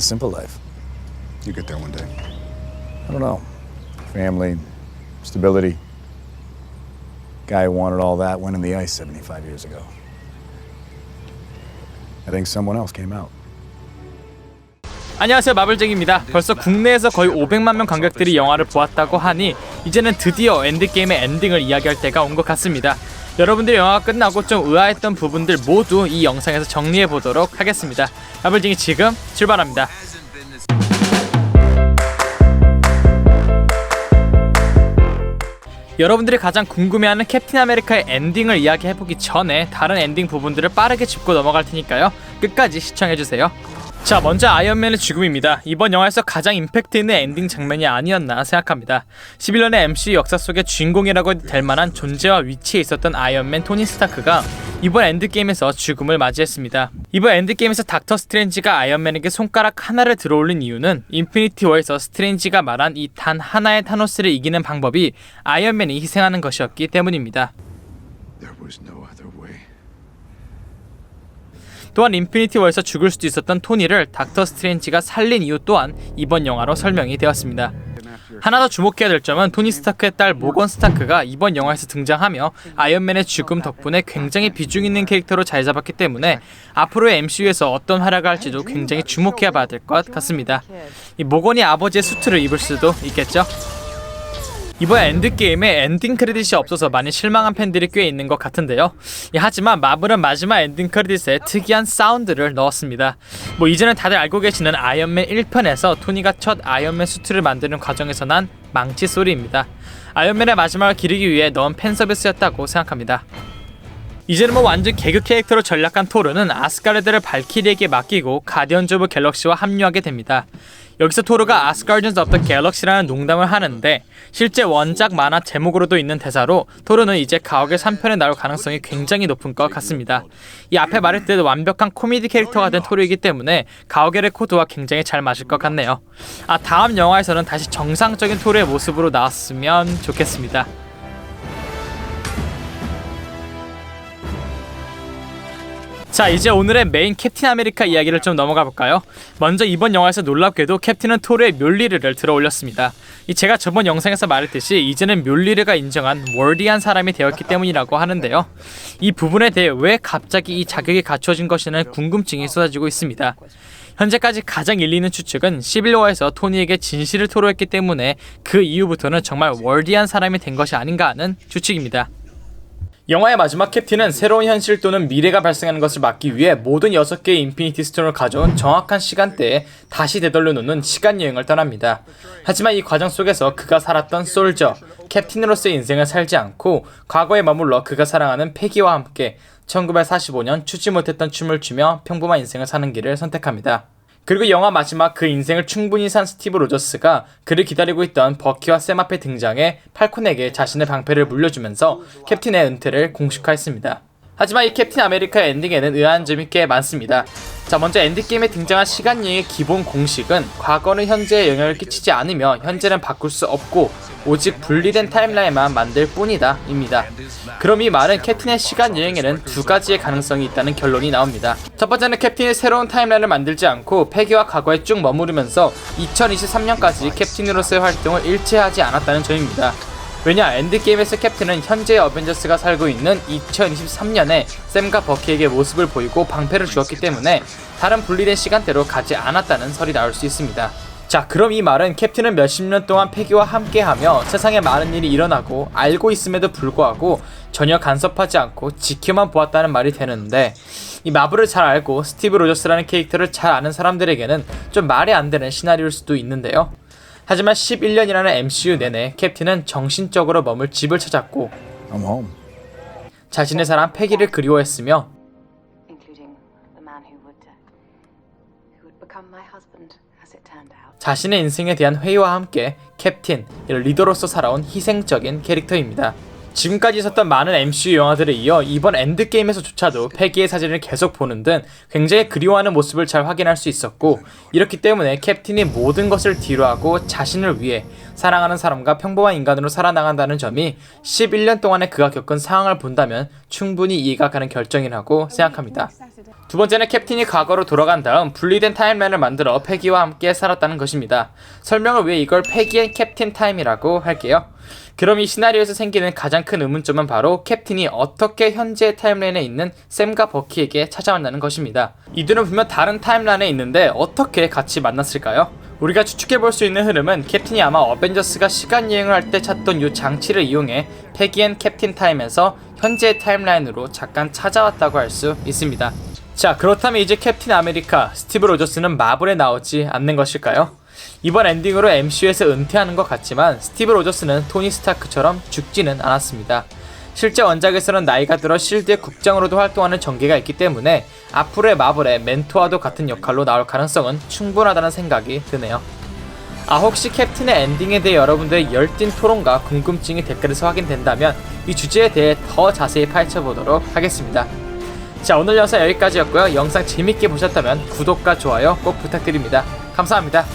The simple life. You get there one day. I don't know. Family, stability. Guy who wanted all that went in the ice 75 years ago. I think someone else came out. 안녕하세요, 마블쟁입니다. 벌써 국내에서 거의 500만 명 관객들이 영화를 보았다고 하니 이제는 드디어 엔드게임의 엔딩을 이야기할 때가 온 것 같습니다. 여러분들이 영화가 끝나고 좀 의아했던 부분들 모두 이 영상에서 정리해 보도록 하겠습니다. 마블쟁이 지금 출발합니다. 여러분들이 가장 궁금해하는 캡틴 아메리카의 엔딩을 이야기해보기 전에 다른 엔딩 부분들을 빠르게 짚고 넘어갈 테니까요. 끝까지 시청해주세요. 자, 먼저 아이언맨의 죽음입니다. 이번 영화에서 가장 임팩트 있는 엔딩 장면이 아니었나 생각합니다. 11년의 MCU 역사 속의 주인공이라고 해도 될 만한 존재와 위치에 있었던 아이언맨 토니 스타크가 이번 엔드게임에서 죽음을 맞이했습니다. 이번 엔드게임에서 닥터 스트레인지가 아이언맨에게 손가락 하나를 들어올린 이유는 인피니티 워에서 스트레인지가 말한 이 단 하나의 타노스를 이기는 방법이 아이언맨이 희생하는 것이었기 때문입니다. There was no other way. 또한 인피니티 워에서 죽을 수도 있었던 토니를 닥터 스트레인지가 살린 이유 또한 이번 영화로 설명이 되었습니다. 하나 더 주목해야 될 점은 토니 스타크의 딸 모건 스타크가 이번 영화에서 등장하며 아이언맨의 죽음 덕분에 굉장히 비중 있는 캐릭터로 자리 잡았기 때문에 앞으로의 MCU에서 어떤 활약을 할지도 굉장히 주목해 봐야 될 것 같습니다. 이 모건이 아버지의 수트를 입을 수도 있겠죠? 이번 엔드게임에 엔딩 크레딧이 없어서 많이 실망한 팬들이 꽤 있는 것 같은데요. 하지만 마블은 마지막 엔딩 크레딧에 특이한 사운드를 넣었습니다. 이제는 다들 알고 계시는 아이언맨 1편에서 토니가 첫 아이언맨 수트를 만드는 과정에서 난 망치 소리입니다. 아이언맨의 마지막을 기리기 위해 넣은 팬서비스였다고 생각합니다. 이제는 완전 개그 캐릭터로 전락한 토르는 아스가르드를 발키리에게 맡기고 가디언즈 오브 갤럭시와 합류하게 됩니다. 여기서 토르가 아스가르디언즈 오브 더 갤럭시라는 농담을 하는데 실제 원작 만화 제목으로도 있는 대사로 토르는 이제 가옥의 3편에 나올 가능성이 굉장히 높은 것 같습니다. 이 앞에 말했듯 완벽한 코미디 캐릭터가 된 토르이기 때문에 가옥의 레코드와 굉장히 잘 맞을 것 같네요. 다음 영화에서는 다시 정상적인 토르의 모습으로 나왔으면 좋겠습니다. 자, 이제 오늘의 메인 캡틴 아메리카 이야기를 좀 넘어가 볼까요? 먼저 이번 영화에서 놀랍게도 캡틴은 토르의 묠리르를 들어 올렸습니다. 제가 저번 영상에서 말했듯이 이제는 묠리르가 인정한 월디한 사람이 되었기 때문이라고 하는데요. 이 부분에 대해 왜 갑자기 이 자격이 갖춰진 것이라는 궁금증이 쏟아지고 있습니다. 현재까지 가장 일리 있는 추측은 11호에서 토니에게 진실을 토로했기 때문에 그 이후부터는 정말 월디한 사람이 된 것이 아닌가 하는 추측입니다. 영화의 마지막 캡틴은 새로운 현실 또는 미래가 발생하는 것을 막기 위해 모든 6개의 인피니티 스톤을 가져온 정확한 시간대에 다시 되돌려 놓는 시간여행을 떠납니다. 하지만 이 과정 속에서 그가 살았던 솔저, 캡틴으로서의 인생을 살지 않고 과거에 머물러 그가 사랑하는 패기와 함께 1945년 추지 못했던 춤을 추며 평범한 인생을 사는 길을 선택합니다. 그리고 영화 마지막 그 인생을 충분히 산 스티브 로저스가 그를 기다리고 있던 버키와 샘 앞에 등장해 팔콘에게 자신의 방패를 물려주면서 캡틴의 은퇴를 공식화했습니다. 하지만 이 캡틴 아메리카의 엔딩에는 의아한 점이 꽤 많습니다. 자, 먼저 엔드게임에 등장한 시간여행의 기본 공식은 과거는 현재에 영향을 끼치지 않으며 현재는 바꿀 수 없고 오직 분리된 타임라인만 만들 뿐이다 입니다. 그럼 이 말은 캡틴의 시간여행에는 두 가지의 가능성이 있다는 결론이 나옵니다. 첫 번째는 캡틴이 새로운 타임라인을 만들지 않고 패기와 과거에 쭉 머무르면서 2023년까지 캡틴으로서의 활동을 일체하지 않았다는 점입니다. 왜냐, 엔드게임에서 캡틴은 현재의 어벤져스가 살고 있는 2023년에 샘과 버키에게 모습을 보이고 방패를 주었기 때문에 다른 분리된 시간대로 가지 않았다는 설이 나올 수 있습니다. 자, 그럼 이 말은 캡틴은 몇십 년 동안 패기와 함께하며 세상에 많은 일이 일어나고 알고 있음에도 불구하고 전혀 간섭하지 않고 지켜만 보았다는 말이 되는데, 이 마블을 잘 알고 스티브 로저스라는 캐릭터를 잘 아는 사람들에게는 좀 말이 안 되는 시나리오일 수도 있는데요. 하지만 11년이라는 MCU 내내 캡틴은 정신적으로 머물 집을 찾았고 I'm home. 자신의 사람 패기를 그리워했으며 자신의 인생에 대한 회의와 함께 캡틴, 리더로서 살아온 희생적인 캐릭터입니다. 지금까지 있었던 많은 MCU 영화들에 이어 이번 엔드게임에서조차도 패기의 사진을 계속 보는 등 굉장히 그리워하는 모습을 잘 확인할 수 있었고, 이렇기 때문에 캡틴이 모든 것을 뒤로하고 자신을 위해 사랑하는 사람과 평범한 인간으로 살아나간다는 점이 11년 동안의 그가 겪은 상황을 본다면 충분히 이해가 가는 결정이라고 생각합니다. 두 번째는 캡틴이 과거로 돌아간 다음 분리된 타임라인을 만들어 패기와 함께 살았다는 것입니다. 설명을 위해 이걸 패기 앤 캡틴 타임이라고 할게요. 그럼 이 시나리오에서 생기는 가장 큰 의문점은 바로 캡틴이 어떻게 현재의 타임라인에 있는 샘과 버키에게 찾아왔다는 것입니다. 이들은 분명 다른 타임라인에 있는데 어떻게 같이 만났을까요? 우리가 추측해볼 수 있는 흐름은 캡틴이 아마 어벤져스가 시간여행을 할 때 찾던 이 장치를 이용해 패기 앤 캡틴 타임에서 현재의 타임라인으로 잠깐 찾아왔다고 할 수 있습니다. 자, 그렇다면 이제 캡틴 아메리카, 스티브 로저스는 마블에 나오지 않는 것일까요? 이번 엔딩으로 MCU에서 은퇴하는 것 같지만 스티브 로저스는 토니 스타크처럼 죽지는 않았습니다. 실제 원작에서는 나이가 들어 실드의 국장으로도 활동하는 전개가 있기 때문에 앞으로의 마블의 멘토와도 같은 역할로 나올 가능성은 충분하다는 생각이 드네요. 혹시 캡틴의 엔딩에 대해 여러분들의 열띤 토론과 궁금증이 댓글에서 확인된다면 이 주제에 대해 더 자세히 파헤쳐보도록 하겠습니다. 자, 오늘 영상 여기까지였고요. 영상 재밌게 보셨다면 구독과 좋아요 꼭 부탁드립니다. 감사합니다.